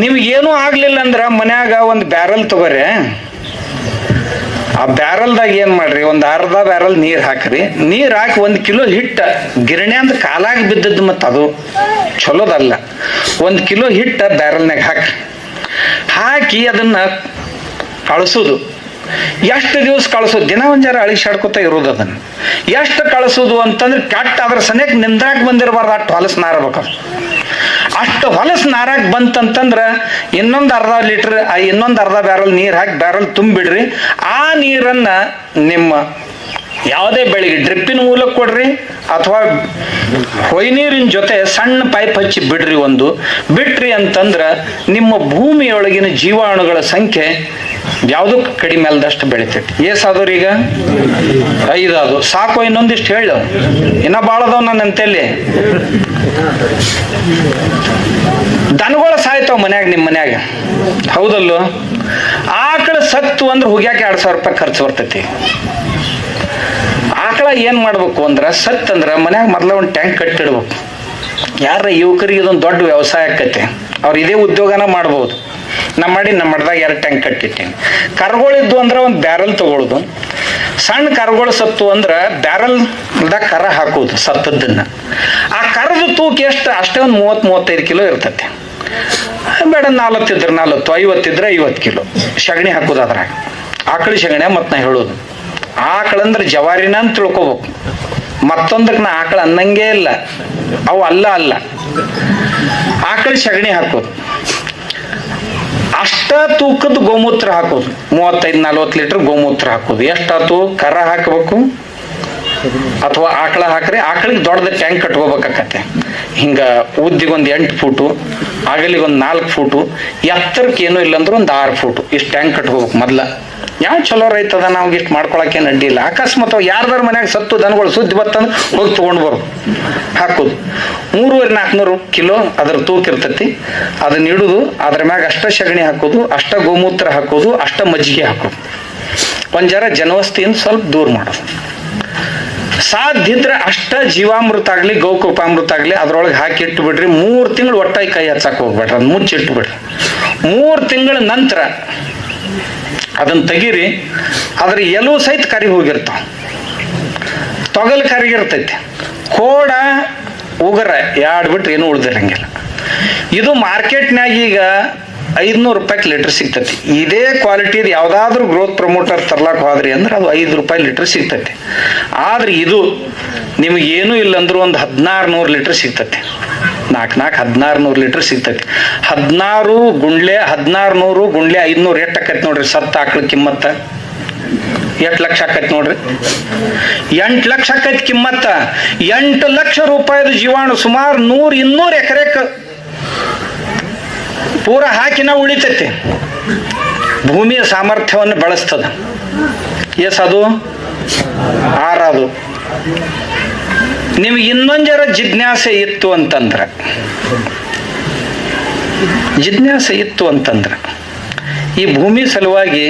ನಿಮ್ಗೇನು ಆಗ್ಲಿಲ್ಲ ಅಂದ್ರ ಮನ್ಯಾಗ ಒಂದು ಬ್ಯಾರಲ್ ತಗೋರಿ. ಆ ಬ್ಯಾರಲ್ದಾಗ ಏನ್ ಮಾಡ್ರಿ, ಒಂದು ಅರ್ಧ ಬ್ಯಾರಲ್ ನೀರ್ ಹಾಕ್ರಿ. ನೀರ್ ಹಾಕಿ 1 ಕಿಲೋ ಹಿಟ್ಟ ಗಿರಣಿ ಅಂತ ಕಾಲಾಗ ಬಿದ್ದದ್ದು, ಮತ್ತ ಅದು ಚಲೋದಲ್ಲ. 1 ಕಿಲೋ ಹಿಟ್ಟ ಬ್ಯಾರಲ್ನಾಗ ಹಾಕಿ ಅದನ್ನ ಕಳಸೋದು. ಎಷ್ಟು ದಿವಸ ಕಳಿಸೋದು? ದಿನ ಒಂಜಾರ ಅಳಿಸಾಡ್ಕೊತ ಇರೋದು. ಅದನ್ನ ಎಷ್ಟು ಕಳಿಸೋದು ಅಂತಂದ್ರೆ ಕೆಟ್ಟ ಅದ್ರ ಸನಿಯಕ್ಕೆ ನಿಂದ್ರಾಕ್ ಬಂದಿರಬಾರ್ದು, ಅಷ್ಟು ಹೊಲಸು ನಾರ್ಬೇಕು. ಅಷ್ಟು ಹೊಲಸು ನಾರಾಕ್ ಬಂತಂತಂದ್ರ ಇನ್ನೊಂದು ಅರ್ಧ ಲೀಟರ್, ಇನ್ನೊಂದು ಅರ್ಧ ಬ್ಯಾರಲ್ ನೀರ್ ಹಾಕಿ ಬ್ಯಾರಲ್ ತುಂಬಿಡ್ರಿ. ಆ ನೀರನ್ನ ನಿಮ್ಮ ಯಾವುದೇ ಬೆಳೆಗೆ ಡ್ರಿಪ್ಪಿನ ಮೂಲಕ ಕೊಡ್ರಿ, ಅಥವಾ ಹೊಯ್ನೀರಿನ ಜೊತೆ ಸಣ್ಣ ಪೈಪ್ ಹಚ್ಚಿ ಬಿಡ್ರಿ. ಬಿಟ್ರಿ ಅಂತಂದ್ರ ನಿಮ್ಮ ಭೂಮಿಯೊಳಗಿನ ಜೀವಾಣುಗಳ ಸಂಖ್ಯೆ ಯಾವುದು ಕಡಿಮೆ ಅಲ್ದಷ್ಟು ಬೆಳಿತೈತಿ. ಏಸಾದವ್ರು ಈಗ 5 ಅದು ಸಾಕು. ಇನ್ನೊಂದಿಷ್ಟು ಹೇಳು, ಇನ್ನ ಬಾಳದವ್ ನನ್ನ ಅಂತೆಲ್ಲಿ. ದನಗಳು ಸಾಯ್ತಾವ ಮನ್ಯಾಗ, ನಿಮ್ಮ ಮನ್ಯಾಗ ಹೌದಲ್ಲೋ? ಆಕಳ ಸತ್ತು ಅಂದ್ರೆ ಹುಗ್ಯಾಕ 2,000 ರೂಪಾಯಿ ಖರ್ಚು ಬರ್ತೈತಿ. ಆಕಳ ಏನ್ ಮಾಡ್ಬೇಕು ಅಂದ್ರ, ಸತ್ತಂದ್ರ ಮನ್ಯಾಗ ಮೊದಲ ಒಂದು ಟ್ಯಾಂಕ್ ಕಟ್ಟಿಡ್ಬೇಕು. ಯಾರ ಯುವಕರಿಗೆ ಇದೊಂದು ದೊಡ್ಡ ವ್ಯವಸಾಯ ಆಕೈತಿ, ಅವ್ರು ಇದೇ ಉದ್ಯೋಗನ ಮಾಡ್ಬೋದು. ನಮ್ಮ ಮಠದಾಗ 2 ಟ್ಯಾಂಕ್ ಕಟ್ಟಿಟ್ಟೇನೆ. ಕರುಗಳಿದ್ದು ಅಂದ್ರೆ ಒಂದು ಬ್ಯಾರಲ್ ತಗೊಳ್ಳೋದು. ಸಣ್ಣ ಕರುಗಳು ಸತ್ತು ಅಂದ್ರೆ ಬ್ಯಾರಲ್ದಾಗ ಕರ ಹಾಕೋದು ಸತ್ತದ್ದನ್ನ. ಆ ಕರದ ತೂಕ ಎಷ್ಟು? ಅಷ್ಟೇ ಒಂದು 30-35 ಕಿಲೋ ಇರ್ತೈತಿ. ಬೇಡ 40 ಇದ್ರೆ 40, 50 ಇದ್ರೆ 50 ಕಿಲೋ ಸಗಣಿ ಹಾಕೋದು ಅದ್ರಾಗ. ಆಕಳಿ ಸಗಣಿ ಮತ್ ನಾ ಹೇಳೋದು. ಆಕಳಂದ್ರೆ ಜವಾರಿನ ಅಂತ ತಿಳ್ಕೊಬೇಕು. ಮತ್ತೊಂದಕ್ಕೆ ನಾ ಆಕಳ ಅನ್ನಂಗೇ ಇಲ್ಲ, ಅವು ಅಲ್ಲ. ಆಕಳಿ ಸಗಣಿ ಹಾಕೋದು. ಅಷ್ಟ ತೂಕದ ಗೋಮೂತ್ರ ಹಾಕೋದು. 35-40 ಲೀಟರ್ ಗೋಮೂತ್ರ ಹಾಕೋದು. ಎಷ್ಟಾತು? ಕರ ಹಾಕಬೇಕು ಅಥವಾ ಆಕಳ ಹಾಕ್ರಿ. ಆಕಳಿಗೆ ದೊಡ್ಡದ ಟ್ಯಾಂಕ್ ಕಟ್ಕೋಬೇಕಾಕತ್ತೆ. ಹಿಂಗ ಉದ್ದಿಗೊಂದು 8 ಫೂಟು, ಅಗಲಿಗೊಂದು 4 ಫೂಟು, ಎತ್ತರಕ್ಕೆ ಏನೂ ಇಲ್ಲ ಅಂದ್ರೆ ಒಂದು 6 ಫೂಟು ಇಷ್ಟು ಟ್ಯಾಂಕ್ ಕಟ್ಕೋಬೇಕು ಮೊದ್ಲ. ಯಾವ ಚಲೋ ರೈತದ, ನಾವು ಇಷ್ಟು ಮಾಡ್ಕೊಳಕೇನು ಅಡ್ಡಿ ಇಲ್ಲ. ಅಕಸ್ಮಾತ್ ಯಾರ್ದಾರ ಮನ್ಯಾಗ ಸತ್ತು ದನಗಳು ಸುದ್ದಿ ಬತ್ತಂದ್ರೆ ಹೋಗಿ ತಗೊಂಡು ಬರೋದು, ಹಾಕೋದು. 300-400 ಕಿಲೋ ಅದ್ರ ತೂಕ ಇರ್ತೈತಿ. ಅದನ್ನ ಇಡುದು, ಅದ್ರ ಮ್ಯಾಗ ಅಷ್ಟ ಸಗಣಿ ಹಾಕೋದು, ಅಷ್ಟ ಗೋಮೂತ್ರ ಹಾಕೋದು, ಅಷ್ಟ ಮಜ್ಜಿಗೆ ಹಾಕೋದು. ಒಂದ್ ಜರ ಜನವಸ್ತಿಯಿಂದ ಸ್ವಲ್ಪ ದೂರ ಮಾಡೋದು. ಸಾಧ್ಯ ಇದ್ರೆ ಅಷ್ಟ ಜೀವಾಮೃತ ಆಗ್ಲಿ ಗೌಕೃಪಾಮೃತ ಆಗ್ಲಿ ಅದ್ರೊಳಗೆ ಹಾಕಿ ಇಟ್ಟು ಬಿಡ್ರಿ. 3 ತಿಂಗಳು ಒಟ್ಟಾಗಿ ಕೈ ಹಚ್ಚಕ್ ಹೋಗ್ಬೇಡ್ರಿ, ಅದ್ ಮುಚ್ಚಿಟ್ಟು ಬಿಡ್ರಿ. 3 ತಿಂಗಳ ನಂತರ ಅದನ್ನ ತೆಗೀರಿ. ಅದ್ರ ಎಲುವು ಸಹಿತ ಕರಿ ಹೋಗಿರ್ತಾವ, ತೊಗಲ್ ಕರಿಗಿರ್ತೈತಿ. ಕೋಡ ಉಗರ ಎರಡು ಬಿಟ್ರೆ ಏನು ಉಳ್ದಿರಂಗಿಲ್ಲ. ಇದು ಮಾರ್ಕೆಟ್ನಾಗ ಈಗ 500 ರೂಪಾಯಿ ಲೀಟರ್ ಸಿಗ್ತೈತಿ. ಇದೇ ಕ್ವಾಲಿಟಿದು ಯಾವ್ದಾದ್ರು ಗ್ರೋತ್ ಪ್ರಮೋಟರ್ ತರ್ಲಾಕ್ ಹೋದ್ರಿ ಅಂದ್ರೆ ಅದು 5 ರೂಪಾಯಿ ಲೀಟರ್ ಸಿಗ್ತೈತಿ. ಆದ್ರೆ ಇದು ನಿಮಗೆ ಏನೂ ಇಲ್ಲ ಅಂದ್ರೂ ಒಂದು 1600 ಲೀಟರ್ ಸಿಗ್ತೈತಿ. 1600 ಲೀಟರ್ ಸಿಗ್ತೈತಿ. 16 ಗುಂಡ್ಲೆ 1600 ಗುಂಡ್ಲೆ 500 ಎಷ್ಟು ಆಕೈತಿ ನೋಡ್ರಿ. ಸತ್ತ ಆಕಳ ಕಿಮ್ಮತ್ತ ಎಷ್ಟು ಲಕ್ಷ ಆಕೈತಿ ನೋಡ್ರಿ. 8 ಲಕ್ಷ ಆಕೈತಿ ಕಿಮ್ಮತ್ತ. 8 ಲಕ್ಷ ರೂಪಾಯಿದ ಜೀವಾಣು ಸುಮಾರು 100-200 ಎಕರೆಕ್ ಪೂರ ಹಾಕಿನ ಉಳಿತೈತಿ. ಭೂಮಿಯ ಸಾಮರ್ಥ್ಯವನ್ನು ಬಳಸ್ತದ. ಎಸದು 6 ಅದು. ನಿಮ್ಗೆ ಇನ್ನೊಂದರ ಜಿಜ್ಞಾಸೆ ಇತ್ತು ಅಂತಂದ್ರೆ ಈ ಭೂಮಿ ಸಲುವಾಗಿ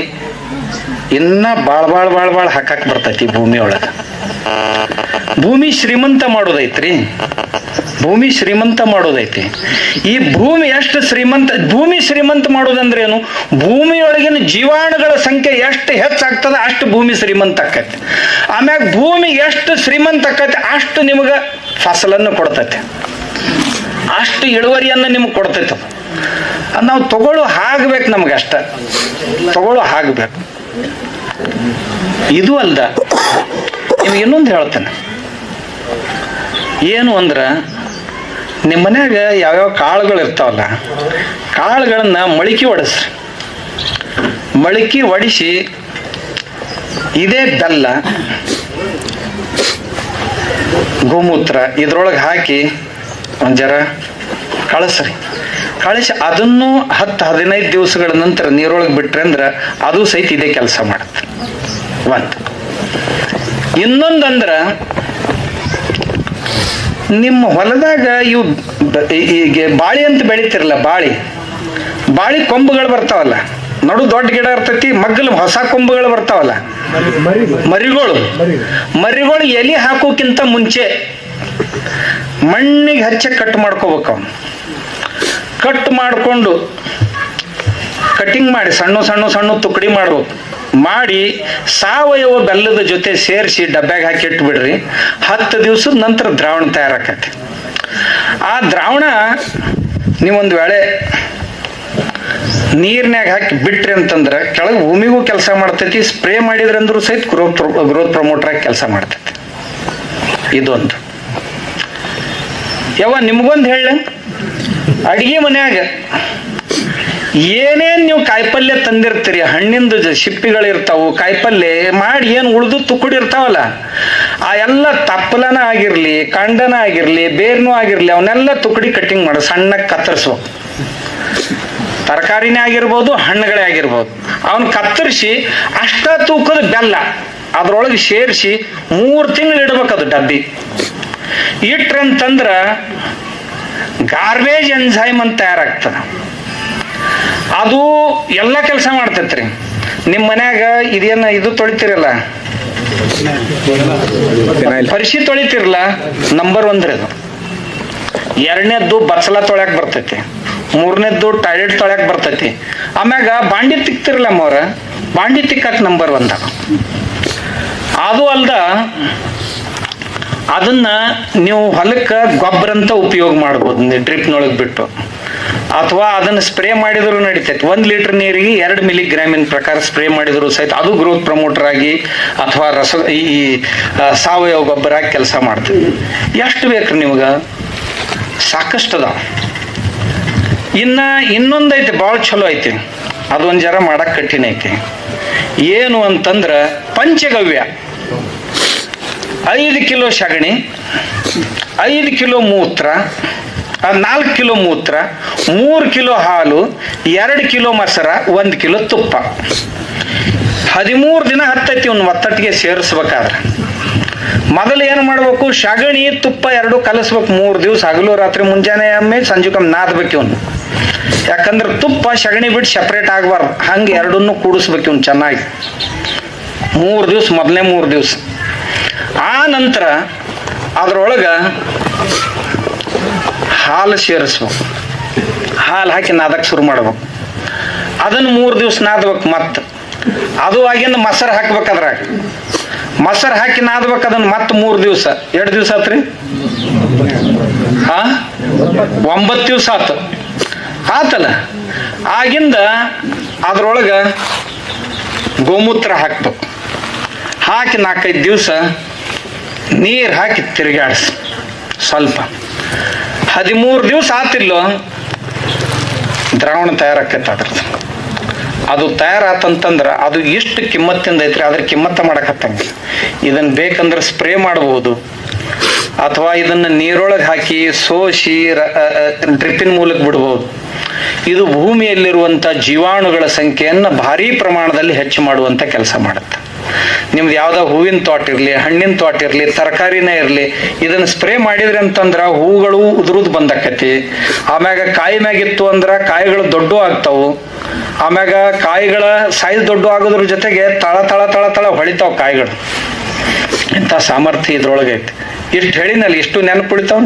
ಇನ್ನ ಬಾಳ್ ಹಾಕಕ್ ಬರ್ತೈತಿ. ಭೂಮಿ ಒಳಗ ಭೂಮಿ ಶ್ರೀಮಂತ ಮಾಡೋದೈತ್ರಿ. ಈ ಭೂಮಿ ಎಷ್ಟು ಶ್ರೀಮಂತ, ಭೂಮಿ ಶ್ರೀಮಂತ ಮಾಡೋದಂದ್ರೆ ಏನು? ಭೂಮಿಯೊಳಗಿನ ಜೀವಾಣುಗಳ ಸಂಖ್ಯೆ ಎಷ್ಟು ಹೆಚ್ಚಾಗ್ತದ ಅಷ್ಟು ಭೂಮಿ ಶ್ರೀಮಂತ ಆಕೈತಿ. ಆಮ್ಯಾಗ ಭೂಮಿ ಎಷ್ಟು ಶ್ರೀಮಂತ ಆಕೈತಿ ಅಷ್ಟು ನಿಮಗ ಫಸಲನ್ನು ಕೊಡ್ತೈತೆ, ಅಷ್ಟು ಇಳುವರಿಯನ್ನು ನಿಮ್ಗೆ ಕೊಡ್ತೈತೆ. ನಾವು ತಗೊಳ್ಳೋ ಹಾಗ್ಬೇಕು, ನಮ್ಗೆ ಅಷ್ಟ ತಗೊಳ್ಳೋ ಹಾಗ್ಬೇಕು. ಇದು ಅಲ್ದ ನಿಮ್ಗೆ ಇನ್ನೊಂದು ಹೇಳ್ತೇನೆ. ಏನು ಅಂದ್ರ, ನಿಮ್ಮ ಮನ್ಯಾಗ ಯಾವ್ಯಾವ ಕಾಳುಗಳು ಇರ್ತಾವಲ್ಲ, ಕಾಳುಗಳನ್ನ ಮೊಳಕೆ ಹೊಡೆಸ್ರಿ. ಮೊಳಕೆ ಹೊಡಿಸಿ ಇದೇ ಬೆಲ್ಲ, ಗೋಮೂತ್ರ ಇದ್ರೊಳಗೆ ಹಾಕಿ ಒಂದ್ ಜರ ಕಳಿಸ್ರಿ. ಕಳಿಸಿ ಅದನ್ನು 10-15 ದಿವಸಗಳ ನಂತರ ನೀರೊಳಗೆ ಬಿಟ್ರೆ ಅಂದ್ರೆ ಅದು ಸಹಿತ ಇದೇ ಕೆಲಸ ಮಾಡುತ್ತೆ. ಇನ್ನೊಂದಂದ್ರ, ನಿಮ್ಮ ಹೊಲದಾಗ ಇವು ಈಗ ಬಾಳಿ ಅಂತ ಬೆಳಿತಿರಲ್ಲ, ಬಾಳಿ ಕೊಂಬುಗಳು ಬರ್ತಾವಲ್ಲ, ನಡು ದೊಡ್ಡ ಗಿಡ ಇರ್ತೈತಿ, ಮಗ್ಗಲು ಹೊಸ ಕೊಂಬುಗಳು ಬರ್ತಾವಲ್ಲ, ಮರಿಗಳು ಎಲೆ ಹಾಕೋಕ್ಕಿಂತ ಮುಂಚೆ ಮಣ್ಣಿಗೆ ಹಚ್ಚ ಕಟ್ ಮಾಡ್ಕೋಬೇಕು. ಅವನು ಕಟ್ ಮಾಡಿಕೊಂಡು ಕಟಿಂಗ್ ಮಾಡಿ ಸಣ್ಣ ಸಣ್ಣ ಸಣ್ಣ ತುಕಡಿ ಮಾಡ್ಬೇಕು. ಮಾಡಿ ಸಾವಯವ ಬೆಲ್ಲದ ಜೊತೆ ಸೇರಿಸಿ ಡಬ್ಬ್ಯಾಗ ಹಾಕಿ ಇಟ್ಬಿಡ್ರಿ. 10 ದಿವಸದ ನಂತರ ದ್ರಾವಣ ತಯಾರಾಕತಿ. ಆ ದ್ರಾವಣ ನೀವೊಂದು ವೇಳೆ ನೀರ್ನ್ಯಾಗ ಹಾಕಿ ಬಿಟ್ರಿ ಅಂತಂದ್ರೆ ಕೆಳಗೆ ಭೂಮಿಗೂ ಕೆಲಸ ಮಾಡ್ತೈತಿ, ಸ್ಪ್ರೇ ಮಾಡಿದ್ರೆ ಅಂದ್ರೂ ಸಹಿತ ಗ್ರೋತ್ ಪ್ರಮೋಟರ್ ಆಗಿ ಕೆಲಸ ಮಾಡ್ತೈತಿ. ಇದೊಂದು ನಿಮ್ಗೊಂದು ಹೇಳ, ಅಡಿಗೆ ಮನ್ಯಾಗ ಏನೇನ್ ನೀವು ಕಾಯಿಪಲ್ಯ ತಂದಿರ್ತೀರಿ, ಹಣ್ಣಿಂದ ಸಿಪ್ಪಿಗಳಿರ್ತಾವು, ಕಾಯಿಪಲ್ಯ ಮಾಡಿ ಏನು ಉಳಿದು ತುಕ್ಕುಡಿ ಇರ್ತಾವಲ್ಲ, ಆ ಎಲ್ಲ ತಪ್ಪಲನ ಆಗಿರ್ಲಿ, ಕಂಡನ ಆಗಿರ್ಲಿ, ಬೇರ್ನೂ ಆಗಿರ್ಲಿ, ಅವನ್ನೆಲ್ಲ ತುಕ್ಕಡಿ ಕಟ್ಟಿಂಗ್ ಮಾಡು, ಸಣ್ಣಗೆ ಕತ್ತರಿಸ್ಬೇಕು. ತರಕಾರಿನೇ ಆಗಿರ್ಬೋದು, ಹಣ್ಣುಗಳೇ ಆಗಿರ್ಬೋದು, ಅವನ್ ಕತ್ತರಿಸಿ ಅಷ್ಟ ತೂಕದ ಬೆಲ್ಲ ಅದ್ರೊಳಗೆ ಸೇರಿಸಿ 3 ತಿಂಗಳು ಇಡ್ಬೇಕದು ಡಬ್ಬಿ. ಇಟ್ರಂತಂದ್ರ ಗಾರ್ಬೇಜ್ ಎನ್ಸೈಮ್ ಅಂತ ತಯಾರಾಗ್ತದ. ಅದು ಎಲ್ಲ ಕೆಲಸ ಮಾಡ್ತೈತ್ರಿ. ನಿಮ್ಮ ಮನ್ಯಾಗ ಇದೇನ ಇದು ತೊಳಿತಿರಲ್ಲ, ಪರಿಶಿ ತೊಳಿತಿರಲ್ಲ, ನಂಬರ್ 1 ಅದು. 2ನೇದ್ದು ಬಚ್ಚಲ ತೊಳ್ಯಾಕ್ ಬರ್ತೈತಿ, 3ನೇದ್ದು ಟಾಯ್ಲೆಟ್ ತೊಳ್ಯಾಕ್ ಬರ್ತೈತಿ. ಆಮ್ಯಾಗ ಬಾಂಡಿ ತಿಕ್ತಿರಲ್ಲ ಅಮ್ಮವ್ರ, ಬಾಂಡಿ ತಿಕ್ಕಾಕ ನಂಬರ್ 1. ಅದು ಅಲ್ದ ಅದನ್ನ ನೀವು ಹೊಲಕ್ಕೆ ಗೊಬ್ಬರ ಅಂತ ಉಪಯೋಗ ಮಾಡ್ಬೋದು, ಡ್ರಿಪ್ನೊಳಗೆ ಬಿಟ್ಟು, ಅಥವಾ ಅದನ್ನು ಸ್ಪ್ರೇ ಮಾಡಿದ್ರು ನಡೀತೈತಿ. 1 ಲೀಟರ್ ನೀರಿಗೆ 2 ಮಿಲಿಗ್ರಾಮಿನ ಪ್ರಕಾರ ಸ್ಪ್ರೇ ಮಾಡಿದ್ರು ಸಹಿತ ಅದು ಗ್ರೋತ್ ಪ್ರಮೋಟರ್ ಆಗಿ ಅಥವಾ ಈ ಸಾವಯವ ಗೊಬ್ಬರ ಆಗಿ ಕೆಲಸ ಮಾಡ್ತದೆ. ಎಷ್ಟು ಬೇಕ್ರಿ ನಿಮ್ಗ? ಸಾಕಷ್ಟು ಅದಾವ. ಇನ್ನೊಂದೈತಿ ಭಾಳ ಚಲೋ ಐತಿ, ಅದೊಂದು ಜರ ಮಾಡಕ್ ಕಠಿಣ ಐತಿ. ಏನು ಅಂತಂದ್ರ ಪಂಚಗವ್ಯ. 5 ಕಿಲೋ ಸಗಣಿ, 5 ಕಿಲೋ ಮೂತ್ರ, 4 ಕಿಲೋ ಮೂತ್ರ, 3 ಕಿಲೋ ಹಾಲು, 2 ಕಿಲೋ ಮೊಸರ, 1 ಕಿಲೋ ತುಪ್ಪ. 13 ದಿನ ಹತ್ತೈತಿ ಇವ್ನ ಒತ್ತಟ್ಟಿಗೆ ಸೇರಿಸ್ಬೇಕಾದ್ರೆ. ಮೊದಲು ಏನು ಮಾಡ್ಬೇಕು? ಸಗಣಿ ತುಪ್ಪ 2 ಕಲಸ್ಬೇಕು. 3 ದಿವಸ ಹಗಲು ರಾತ್ರಿ, ಮುಂಜಾನೆ ಒಮ್ಮೆ ಸಂಜೆಗೊಮ್ಮೆ ನಾದ್ಬೇಕು ಇವನು. ಯಾಕಂದ್ರೆ ತುಪ್ಪ ಸಗಣಿ ಬಿಟ್ಟು ಸೆಪ್ರೇಟ್ ಆಗಬಾರ್ದು, ಹಂಗೆ 2 ಕೂಡಿಸ್ಬೇಕು ಇವನು ಚೆನ್ನಾಗಿ. 3 ದಿವಸ, ಮೊದಲನೇ 3 ದಿವಸ. ಆ ನಂತರ ಅದ್ರೊಳಗ ಹಾಲು ಸೇರಿಸ್ಬೇಕು. ಹಾಲು ಹಾಕಿ ನಾದಕ್ಕೆ ಶುರು ಮಾಡ್ಬೇಕು. ಅದನ್ನು 3 ದಿವಸ ನಾದ್ಬೇಕು. ಮತ್ತೆ ಅದು ಆಗಿಂದ ಮೊಸರು ಹಾಕ್ಬೇಕು. ಅದ್ರಾಗ ಮೊಸರು ಹಾಕಿ ನಾದ್ಬೇಕು. ಅದನ್ನು ಮತ್ತೆ 3 ದಿವಸ. 2 ದಿವಸ ಆತ್ರಿ, 9 ದಿವಸ ಆತಲ್ಲ. ಆಗಿಂದ ಅದ್ರೊಳಗ ಗೋಮೂತ್ರ ಹಾಕ್ಬೇಕು. ಹಾಕಿ 4-5 ದಿವಸ ನೀರು ಹಾಕಿ ತಿರುಗಾಡಿಸ್ ಸ್ವಲ್ಪ. 13 ದಿವಸ ಆತಿಲ್ಲೋ ದ್ರಾವಣ ತಯಾರಾಕೈತೆ ಅದ್ರದ್ದು. ಅದು ತಯಾರಾತಂತಂದ್ರೆ ಅದು ಎಷ್ಟು ಕಿಮ್ಮತ್ತಿಂದ ಐತ್ರಿ, ಅದ್ರ ಕಿಮ್ಮತ್ತ ಮಾಡಕತ್ತಂಗಿಲ್ಲ. ಇದನ್ನ ಬೇಕಂದ್ರೆ ಸ್ಪ್ರೇ ಮಾಡ್ಬೋದು, ಅಥವಾ ಇದನ್ನ ನೀರೊಳಗೆ ಹಾಕಿ ಸೋಸಿ ಡ್ರಿಪ್ಪಿನ ಮೂಲಕ ಬಿಡ್ಬೋದು. ಇದು ಭೂಮಿಯಲ್ಲಿರುವಂಥ ಜೀವಾಣುಗಳ ಸಂಖ್ಯೆಯನ್ನು ಭಾರೀ ಪ್ರಮಾಣದಲ್ಲಿ ಹೆಚ್ಚು ಮಾಡುವಂಥ ಕೆಲಸ ಮಾಡುತ್ತೆ. ನಿಮ್ದು ಯಾವ್ದೋ ಹೂವಿನ ತೋಟ ಇರಲಿ, ಹಣ್ಣಿನ ತೋಟ ಇರಲಿ, ತರಕಾರಿನೇ ಇರಲಿ, ಇದನ್ನ ಸ್ಪ್ರೇ ಮಾಡಿದ್ರಿ ಅಂತಂದ್ರೆ ಹೂಗಳು ಉದುರುದು ಬಂದಾಕತಿ. ಆಮ್ಯಾಗ ಕಾಯಿ ಮ್ಯಾಗಿತ್ತು ಅಂದ್ರೆ ಕಾಯಿಗಳು ದೊಡ್ಡ ಆಗ್ತಾವು. ಆಮ್ಯಾಗ ಕಾಯಿಗಳ ಸೈಜ್ ದೊಡ್ಡ ಆಗೋದ್ರ ಜೊತೆಗೆ ತಳ ತಳ ತಳ ತಳ ಹೊಳಿತಾವ ಕಾಯಿಗಳು. ಇಂಥ ಸಾಮರ್ಥ್ಯ ಇದ್ರೊಳಗೆ ಐತಿ. ಇಷ್ಟು ಹೇಳಿನಲ್ಲಿ, ಇಷ್ಟು ನೆನಪುಳಿತಾವ.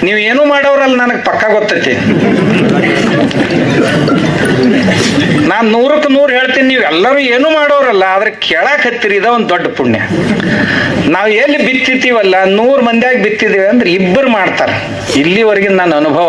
ನೀವು ಏನೂ ಮಾಡೋರಲ್ಲ, ನನಗೆ ಪಕ್ಕ ಗೊತ್ತೈತಿ. ನಾನು 100ಕ್ಕೆ 100 ಹೇಳ್ತೀನಿ, ನೀವು ಎಲ್ಲರೂ ಏನೂ ಮಾಡೋರಲ್ಲ, ಆದ್ರೆ ಕೇಳಾಕ್ ಹತ್ತಿರ ಇದ ಒಂದು ದೊಡ್ಡ ಪುಣ್ಯ. ನಾವು ಎಲ್ಲಿ ಬಿತ್ತಿತೀವಲ್ಲ, 100 ಮಂದಿಯಾಗಿ ಬಿತ್ತಿದೀವಿ ಅಂದ್ರೆ 2 ಮಾಡ್ತಾರೆ. ಇಲ್ಲಿವರೆಗಿನ ನನ್ನ ಅನುಭವ.